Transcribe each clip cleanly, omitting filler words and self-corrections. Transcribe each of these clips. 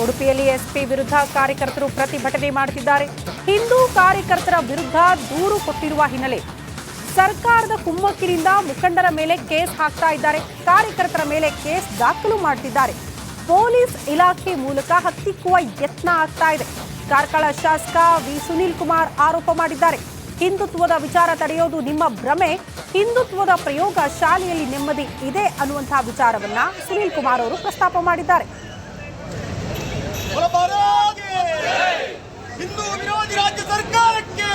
ಉಡುಪಿಯಲ್ಲಿ ಎಸ್ಪಿ ವಿರುದ್ಧ ಕಾರ್ಯಕರ್ತರು ಪ್ರತಿಭಟನೆ ಮಾಡುತ್ತಿದ್ದಾರೆ. ಹಿಂದೂ ಕಾರ್ಯಕರ್ತರ ವಿರುದ್ಧ ದೂರು ಕೊಟ್ಟಿರುವ ಹಿನ್ನೆಲೆ ಸರ್ಕಾರದ ಕುಮ್ಮಕ್ಕಿನಿಂದ ಮುಖಂಡರ ಮೇಲೆ ಕೇಸ್ ಹಾಕ್ತಾ ಇದ್ದಾರೆ. ಕಾರ್ಯಕರ್ತರ ಮೇಲೆ ಕೇಸ್ ದಾಖಲು ಮಾಡುತ್ತಿದ್ದಾರೆ. ಪೊಲೀಸ್ ಇಲಾಖೆ ಮೂಲಕ ಹತ್ತಿಕ್ಕುವ ಯತ್ನ ಆಗ್ತಾ ಇದೆ. ಕಾರ್ಕಳ ಶಾಸಕ ವಿ ಸುನೀಲ್ ಕುಮಾರ್ ಆರೋಪ ಮಾಡಿದ್ದಾರೆ. ಹಿಂದುತ್ವದ ವಿಚಾರ ತಡೆಯೋದು ನಿಮ್ಮ ಭ್ರಮೆ, ಹಿಂದುತ್ವದ ಪ್ರಯೋಗ ಶಾಲೆಯಲ್ಲಿ ನೆಮ್ಮದಿ ಇದೆ ಅನ್ನುವಂತಹ ವಿಚಾರವನ್ನ ಸುನೀಲ್ ಕುಮಾರ್ ಅವರು ಪ್ರಸ್ತಾಪ ಮಾಡಿದ್ದಾರೆ. ಹಿಂದೂ ವಿರೋಧಿ ರಾಜ್ಯ ಸರ್ಕಾರಕ್ಕೆ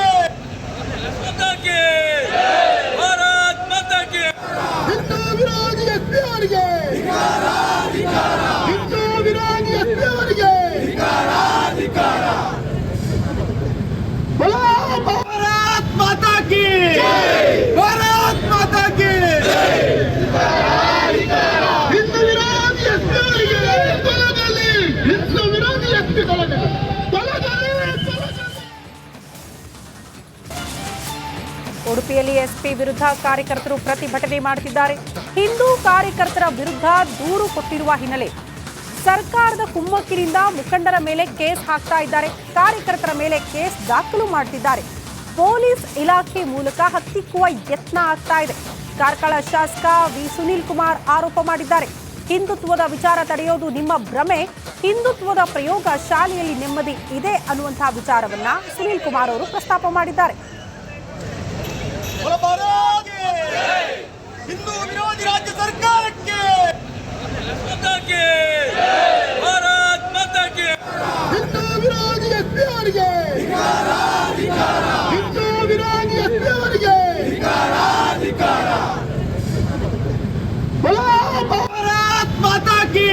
ಹಿಂದೂ ವಿರೋಧಿ ಎಸ್ಪಿ ಅವರಿಗೆ ಹಿಂದೂ ವಿರೋಧಿ ಎಸ್ಪಿ ಅವರಿಗೆ ಭಾರತ್ ಮಾತಾ ಕಿ ಭಾರತ್ ಮಾತಾ ಕಿ ಹಿಂದೂ ವಿರೋಧಿ ಎಸ್ಪಿ ಅವರಿಗೆ ತೊಲಗಲಿ, ಹಿಂದೂ ವಿರೋಧಿ ಎಸ್ಪಿ ತೊಲಗಲಿ. ಉಡುಪಿಯಲ್ಲಿ ಎಸ್ಪಿ ವಿರುದ್ಧ ಕಾರ್ಯಕರ್ತರು ಪ್ರತಿಭಟನೆ ಮಾಡುತ್ತಿದ್ದಾರೆ. ಹಿಂದೂ ಕಾರ್ಯಕರ್ತರ ವಿರುದ್ಧ ದೂರು ಕೊಟ್ಟಿರುವ ಹಿನ್ನೆಲೆ ಸರ್ಕಾರದ ಕುಮ್ಮಕ್ಕಿನಿಂದ ಮುಖಂಡರ ಮೇಲೆ ಕೇಸ್ ಹಾಕ್ತಾ ಇದ್ದಾರೆ. ಕಾರ್ಯಕರ್ತರ ಮೇಲೆ ಕೇಸ್ ದಾಖಲು ಮಾಡುತ್ತಿದ್ದಾರೆ. ಪೊಲೀಸ್ ಇಲಾಖೆ ಮೂಲಕ ಹತ್ತಿಕ್ಕುವ ಯತ್ನ ಆಗ್ತಾ ಇದೆ. ಕಾರ್ಕಳ ಶಾಸಕ ವಿ ಸುನೀಲ್ ಕುಮಾರ್ ಆರೋಪ ಮಾಡಿದ್ದಾರೆ. ಹಿಂದುತ್ವದ ವಿಚಾರ ತಡೆಯೋದು ನಿಮ್ಮ ಭ್ರಮೆ, ಹಿಂದುತ್ವದ ಪ್ರಯೋಗ ಶಾಲೆಯಲ್ಲಿ ನೆಮ್ಮದಿ ಇದೆ ಅನ್ನುವಂತಹ ವಿಚಾರವನ್ನ ಸುನೀಲ್ ಕುಮಾರ್ ಅವರು ಪ್ರಸ್ತಾಪ ಮಾಡಿದ್ದಾರೆ. ಹಿಂದೂ ವಿರೋಧಿ ರಾಜ್ಯ ಸರ್ಕಾರಕ್ಕೆ ಹಿಂದೂ ವಿರೋಧಿ ಎಸ್ಪಿ ಅವರಿಗೆ ಹಿಂದೂ ವಿರೋಧಿ ಎಸ್ಪಿ ಅವರಿಗೆ ಭಾರತ್ ಮಾತಾ ಕಿ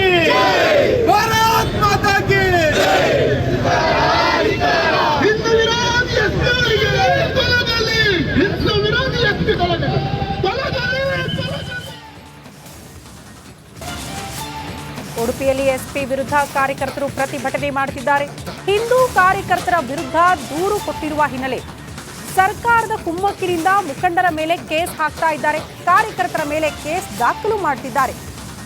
ಭಾರತ್ ಮಾತಾ ಕಿ ಹಿಂದೂ ವಿರೋಧಿ ಎಸ್ಪಿ ಅವರಿಗೆ ತೊಲಗಲಿ, ಹಿಂದೂ ವಿರೋಧಿ ಎಸ್ಪಿ ತೊಲಗಲಿ. ಉಡುಪಿಯಲ್ಲಿ ಎಸ್ಪಿ ವಿರುದ್ಧ ಕಾರ್ಯಕರ್ತರು ಪ್ರತಿಭಟನೆ ಮಾಡುತ್ತಿದ್ದಾರೆ. ಹಿಂದೂ ಕಾರ್ಯಕರ್ತರ ವಿರುದ್ಧ ದೂರು ಕೊಟ್ಟಿರುವ ಹಿನ್ನೆಲೆ ಸರ್ಕಾರದ ಕುಮ್ಮಕ್ಕಿನಿಂದ ಮುಖಂಡರ ಮೇಲೆ ಕೇಸ್ ಹಾಕ್ತಾ ಇದ್ದಾರೆ. ಕಾರ್ಯಕರ್ತರ ಮೇಲೆ ಕೇಸ್ ದಾಖಲು ಮಾಡುತ್ತಿದ್ದಾರೆ.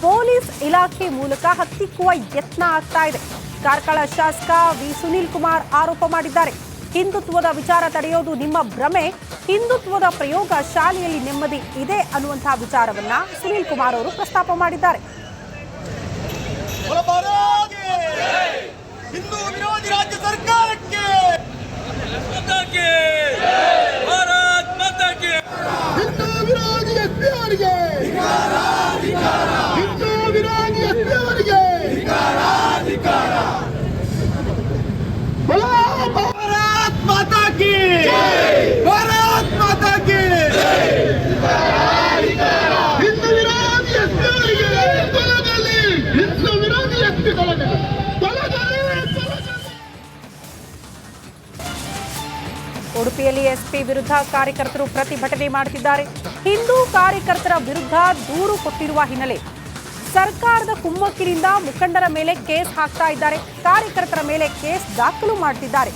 ಪೊಲೀಸ್ ಇಲಾಖೆ ಮೂಲಕ ಹತ್ತಿಕ್ಕುವ ಯತ್ನ ಆಗ್ತಾ ಇದೆ. ಕಾರ್ಕಳ ಶಾಸಕ ವಿ ಸುನೀಲ್ ಕುಮಾರ್ ಆರೋಪ ಮಾಡಿದ್ದಾರೆ. ಹಿಂದುತ್ವದ ವಿಚಾರ ತಡೆಯೋದು ನಿಮ್ಮ ಭ್ರಮೆ, ಹಿಂದುತ್ವದ ಪ್ರಯೋಗ ಶಾಲೆಯಲ್ಲಿ ನೆಮ್ಮದಿ ಇದೆ ಅನ್ನುವಂತಹ ವಿಚಾರವನ್ನ ಸುನೀಲ್ ಕುಮಾರ್ ಅವರು ಪ್ರಸ್ತಾಪ ಮಾಡಿದ್ದಾರೆ. ಹಿಂದೂ ವಿರೋಧಿ ರಾಜ್ಯ ಸರ್ಕಾರಕ್ಕೆ ಹಿಂದೂ ವಿರೋಧಿ ಎಸ್ಪಿ ಅವರಿಗೆ ಹಿಂದೂ ವಿರೋಧಿ ಎಸ್ಪಿ ಅವರಿಗೆ ಭಾರತ್ ಮಾತಾ ಕಿ ಭಾರತ್ ಮಾತಾ ಕಿ ಹಿಂದೂ ವಿರೋಧಿ ಎಸ್ಪಿ ಅವರಿಗೆ ತೊಲಗಲಿ, ಹಿಂದೂ ವಿರೋಧಿ ಎಸ್ಪಿ ತೊಲಗಲಿ. ಉಡುಪಿಯಲ್ಲಿ ಎಸ್ಪಿ ವಿರುದ್ಧ ಕಾರ್ಯಕರ್ತರು ಪ್ರತಿಭಟನೆ ಮಾಡುತ್ತಿದ್ದಾರೆ. ಹಿಂದೂ ಕಾರ್ಯಕರ್ತರ ವಿರುದ್ಧ ದೂರು ಕೊಟ್ಟಿರುವ ಹಿನ್ನೆಲೆ ಸರ್ಕಾರದ ಕುಮ್ಮಕ್ಕಿನಿಂದ ಮುಖಂಡರ ಮೇಲೆ ಕೇಸ್ ಹಾಕ್ತಾ ಇದ್ದಾರೆ. ಕಾರ್ಯಕರ್ತರ ಮೇಲೆ ಕೇಸ್ ದಾಖಲು ಮಾಡುತ್ತಿದ್ದಾರೆ.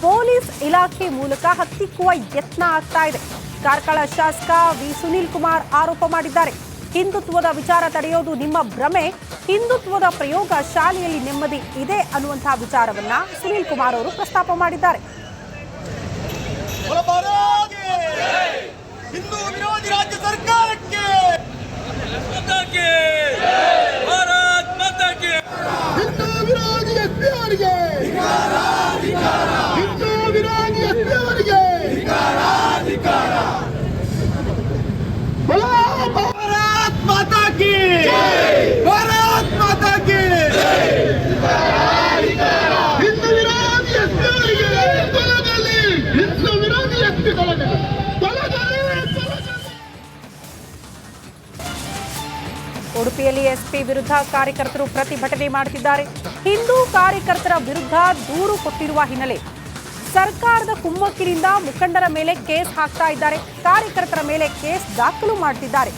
ಪೊಲೀಸ್ ಇಲಾಖೆ ಮೂಲಕ ಹತ್ತಿಕ್ಕುವ ಯತ್ನ ಆಗ್ತಾ ಇದೆ. ಕಾರ್ಕಳ ಶಾಸಕ ವಿ ಸುನೀಲ್ ಕುಮಾರ್ ಆರೋಪ ಮಾಡಿದ್ದಾರೆ. ಹಿಂದುತ್ವದ ವಿಚಾರ ತಡೆಯೋದು ನಿಮ್ಮ ಭ್ರಮೆ, ಹಿಂದುತ್ವದ ಪ್ರಯೋಗ ಶಾಲೆಯಲ್ಲಿ ನೆಮ್ಮದಿ ಇದೆ ಅನ್ನುವಂತಹ ವಿಚಾರವನ್ನ ಸುನೀಲ್ ಕುಮಾರ್ ಅವರು ಪ್ರಸ್ತಾಪ ಮಾಡಿದ್ದಾರೆ. ಹಿಂದೂ ವಿರೋಧಿ ರಾಜ್ಯ ಸರ್ಕಾರಕ್ಕೆ ಹಿಂದೂ ವಿರೋಧಿ ಎಸ್ಪಿ ಅವರಿಗೆ ಹಿಂದೂ ವಿರೋಧಿ ಎಸ್ಪಿ ಅವರಿಗೆ ಭಾರತ್ ಮಾತಾ ಕಿ ಭಾರತ್ ಮಾತಾ ಕಿ ಹಿಂದೂ ವಿರೋಧಿ ಎಸ್ಪಿ ಅವರಿಗೆ ತೊಲಗಲಿ, ಹಿಂದೂ ವಿರೋಧಿ ಎಸ್ಪಿ ತೊಲಗಲಿ. ಉಡುಪಿಯಲ್ಲಿ ಎಸ್ಪಿ ವಿರುದ್ಧ ಕಾರ್ಯಕರ್ತರು ಪ್ರತಿಭಟನೆ ಮಾಡುತ್ತಿದ್ದಾರೆ. ಹಿಂದೂ ಕಾರ್ಯಕರ್ತರ ವಿರುದ್ಧ ದೂರು ಕೊಟ್ಟಿರುವ ಹಿನ್ನೆಲೆ ಸರ್ಕಾರದ ಕುಮ್ಮಕ್ಕಿನಿಂದ ಮುಖಂಡರ ಮೇಲೆ ಕೇಸ್ ಹಾಕ್ತಾ ಇದ್ದಾರೆ. ಕಾರ್ಯಕರ್ತರ ಮೇಲೆ ಕೇಸ್ ದಾಖಲು ಮಾಡುತ್ತಿದ್ದಾರೆ.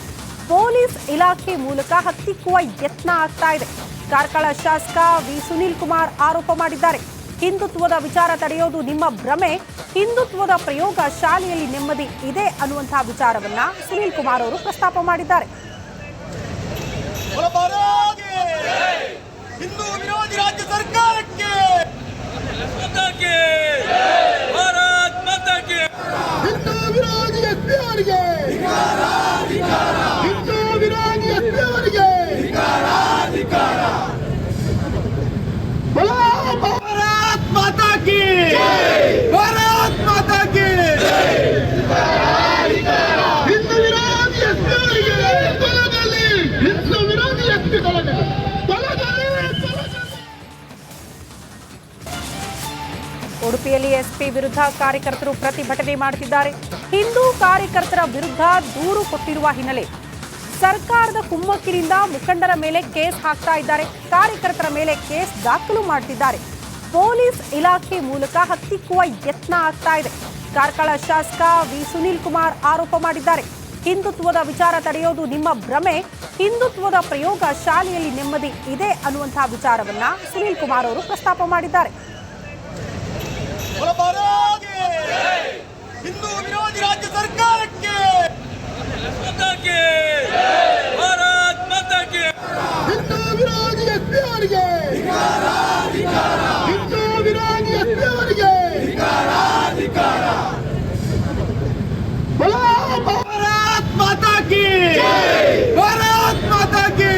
ಪೊಲೀಸ್ ಇಲಾಖೆ ಮೂಲಕ ಹತ್ತಿಕ್ಕುವ ಯತ್ನ ಆಗ್ತಾ ಇದೆ. ಕಾರ್ಕಳ ಶಾಸಕ ವಿ ಸುನೀಲ್ ಕುಮಾರ್ ಆರೋಪ ಮಾಡಿದ್ದಾರೆ. ಹಿಂದುತ್ವದ ವಿಚಾರ ತಡೆಯೋದು ನಿಮ್ಮ ಭ್ರಮೆ, ಹಿಂದುತ್ವದ ಪ್ರಯೋಗ ಶಾಲೆಯಲ್ಲಿ ನೆಮ್ಮದಿ ಇದೆ ಅನ್ನುವಂತಹ ವಿಚಾರವನ್ನ ಸುನೀಲ್ ಕುಮಾರ್ ಅವರು ಪ್ರಸ್ತಾಪ ಮಾಡಿದ್ದಾರೆ. ಹಿಂದೂ ವಿರೋಧಿ ರಾಜ್ಯ ಸರ್ಕಾರ ಉಡುಪಿಯಲ್ಲಿ ಎಸ್ಪಿ ವಿರುದ್ಧ ಕಾರ್ಯಕರ್ತರು ಪ್ರತಿಭಟನೆ ಮಾಡುತ್ತಿದ್ದಾರೆ. ಹಿಂದೂ ಕಾರ್ಯಕರ್ತರ ವಿರುದ್ಧ ದೂರು ಕೊಟ್ಟಿರುವ ಹಿನ್ನೆಲೆ ಸರ್ಕಾರದ ಕುಮ್ಮಕ್ಕಿನಿಂದ ಮುಖಂಡರ ಮೇಲೆ ಕೇಸ್ ಹಾಕ್ತಾ ಇದ್ದಾರೆ. ಕಾರ್ಯಕರ್ತರ ಮೇಲೆ ಕೇಸ್ ದಾಖಲು ಮಾಡುತ್ತಿದ್ದಾರೆ. ಪೊಲೀಸ್ ಇಲಾಖೆ ಮೂಲಕ ಹತ್ತಿಕ್ಕುವ ಯತ್ನ ಆಗ್ತಾ ಇದೆ. ಕಾರ್ಕಳ ಶಾಸಕ ವಿ ಸುನೀಲ್ ಕುಮಾರ್ ಆರೋಪ ಮಾಡಿದ್ದಾರೆ. ಹಿಂದುತ್ವದ ವಿಚಾರ ತಡೆಯೋದು ನಿಮ್ಮ ಭ್ರಮೆ, ಹಿಂದುತ್ವದ ಪ್ರಯೋಗ ಶಾಲೆಯಲ್ಲಿ ನೆಮ್ಮದಿ ಇದೆ ಅನ್ನುವಂತಹ ವಿಚಾರವನ್ನ ಸುನೀಲ್ ಕುಮಾರ್ ಅವರು ಪ್ರಸ್ತಾಪ ಮಾಡಿದ್ದಾರೆ. ಹಿಂದೂ ವಿರೋಧಿ ರಾಜ್ಯ ಸರ್ಕಾರಕ್ಕೆ ಹಿಂದೂ ವಿರೋಧಿ ಎಸ್ಪಿ ಅವರಿಗೆ ಹಿಂದೂ ವಿರೋಧಿ ಎಸ್ಪಿ ಅವರಿಗೆ ಭಾರತ್ ಮಾತಾ ಕಿ ಭಾರತ್ ಮಾತಾ ಕಿ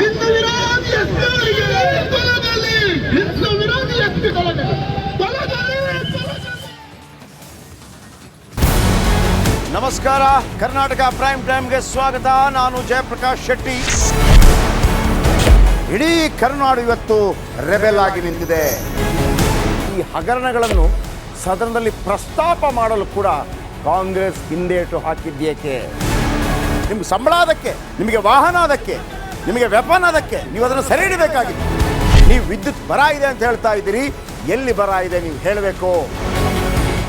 ಹಿಂದೂ ವಿರೋಧಿ ಎಸ್ಪಿ ಅವರಿಗೆ ತೊಲಗಲಿ, ಹಿಂದೂ ವಿರೋಧಿ ಎಸ್ಪಿ ತೊಲಗಲಿ. ನಮಸ್ಕಾರ, ಕರ್ನಾಟಕ ಪ್ರೈಮ್ ಟೈಮ್ಗೆ ಸ್ವಾಗತ. ನಾನು ಜಯಪ್ರಕಾಶ್ ಶೆಟ್ಟಿ. ಇಡೀ ಕರುನಾಡು ಇವತ್ತು ರೆಬೆಲ್ ಆಗಿ ನಿಂತಿದೆ. ಈ ಹಗರಣಗಳನ್ನು ಸದನದಲ್ಲಿ ಪ್ರಸ್ತಾಪ ಮಾಡಲು ಕೂಡ ಕಾಂಗ್ರೆಸ್ ಹಿಂದೇಟು ಹಾಕಿದ್ದೇಕೆ? ನಿಮ್ಗೆ ಸಂಬಳ ಅದಕ್ಕೆ, ನಿಮಗೆ ವಾಹನ ಅದಕ್ಕೆ, ನಿಮಗೆ ವೆಪನ್ ಅದಕ್ಕೆ, ನೀವು ಅದನ್ನು ಸೆರೆ ಹಿಡಿಬೇಕಾಗಿದೆ. ನೀವು ವಿದ್ಯುತ್ ಬರ ಇದೆ ಅಂತ ಹೇಳ್ತಾ ಇದ್ದೀರಿ, ಎಲ್ಲಿ ಬರ ಇದೆ ನೀವು ಹೇಳಬೇಕು.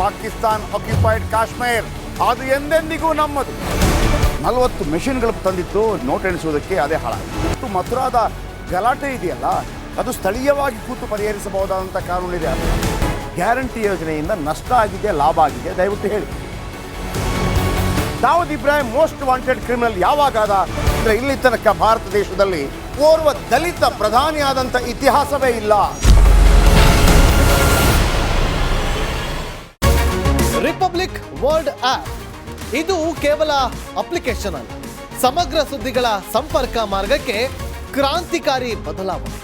ಪಾಕಿಸ್ತಾನ್ ಆಕ್ಯುಪೈಡ್ ಕಾಶ್ಮೀರ್ ಅದು ಎಂದೆಂದಿಗೂ ನಮ್ಮದು. 40 ಮೆಷಿನ್ಗಳು ತಂದಿತ್ತು ನೋಟ್ ಎಣಿಸುವುದಕ್ಕೆ, ಅದೇ ಹಾಳಾಯಿತು. ಮಥುರಾದ ಗಲಾಟೆ ಇದೆಯಲ್ಲ, ಅದು ಸ್ಥಳೀಯವಾಗಿ ಕೂತು ಪರಿಹರಿಸಬಹುದಾದಂಥ ಕಾನೂನಿದೆ. ಗ್ಯಾರಂಟಿ ಯೋಜನೆಯಿಂದ ನಷ್ಟ ಆಗಿದೆ, ಲಾಭ ಆಗಿದೆ, ದಯವಿಟ್ಟು ಹೇಳಿ. Dawood Ibrahim most wanted criminal ಯಾವಾಗಾದ ಅಂದರೆ ಇಲ್ಲಿ ತನಕ ಭಾರತ ದೇಶದಲ್ಲಿ ಓರ್ವ ದಲಿತ ಪ್ರಧಾನಿಯಾದಂಥ ಇತಿಹಾಸವೇ ಇಲ್ಲ. ರಿಪಬ್ಲಿಕ್ ವರ್ಲ್ಡ್ ಆಪ್ ಇದು ಕೇವಲ ಅಪ್ಲಿಕೇಶನ್ ಅಲ್ಲ, ಸಮಗ್ರ ಸುದ್ದಿಗಳ ಸಂಪರ್ಕ ಮಾರ್ಗಕ್ಕೆ ಕ್ರಾಂತಿಕಾರಿ ಬದಲಾವಣೆ.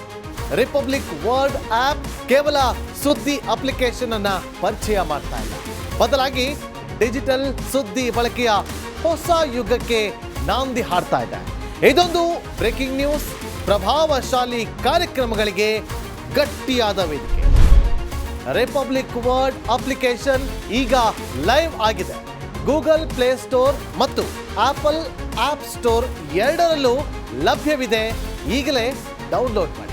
ರಿಪಬ್ಲಿಕ್ ವರ್ಲ್ಡ್ ಆಪ್ ಕೇವಲ ಸುದ್ದಿ ಅಪ್ಲಿಕೇಶನ್ ಅನ್ನ ಪರಿಚಯ ಮಾಡ್ತಾ ಇಲ್ಲ, ಬದಲಾಗಿ ಡಿಜಿಟಲ್ ಸುದ್ದಿ ಬಳಕೆಯ ಹೊಸ ಯುಗಕ್ಕೆ ನಾಂದಿ ಹಾಡ್ತಾ ಇದೆ. ಇದೊಂದು ಬ್ರೇಕಿಂಗ್ ನ್ಯೂಸ್, ಪ್ರಭಾವಶಾಲಿ ಕಾರ್ಯಕ್ರಮಗಳಿಗೆ ಗಟ್ಟಿಯಾದ ವೇದಿಕೆ. ರಿಪಬ್ಲಿಕ್ ವರ್ಲ್ಡ್ ಅಪ್ಲಿಕೇಶನ್ ಈಗ ಲೈವ್ ಆಗಿದೆ. ಗೂಗಲ್ ಪ್ಲೇ ಸ್ಟೋರ್ ಮತ್ತು ಆಪಲ್ ಆಪ್ ಸ್ಟೋರ್ ಎರಡರಲ್ಲೂ ಲಭ್ಯವಿದೆ. ಈಗಲೇ ಡೌನ್ಲೋಡ್ ಮಾಡಿ.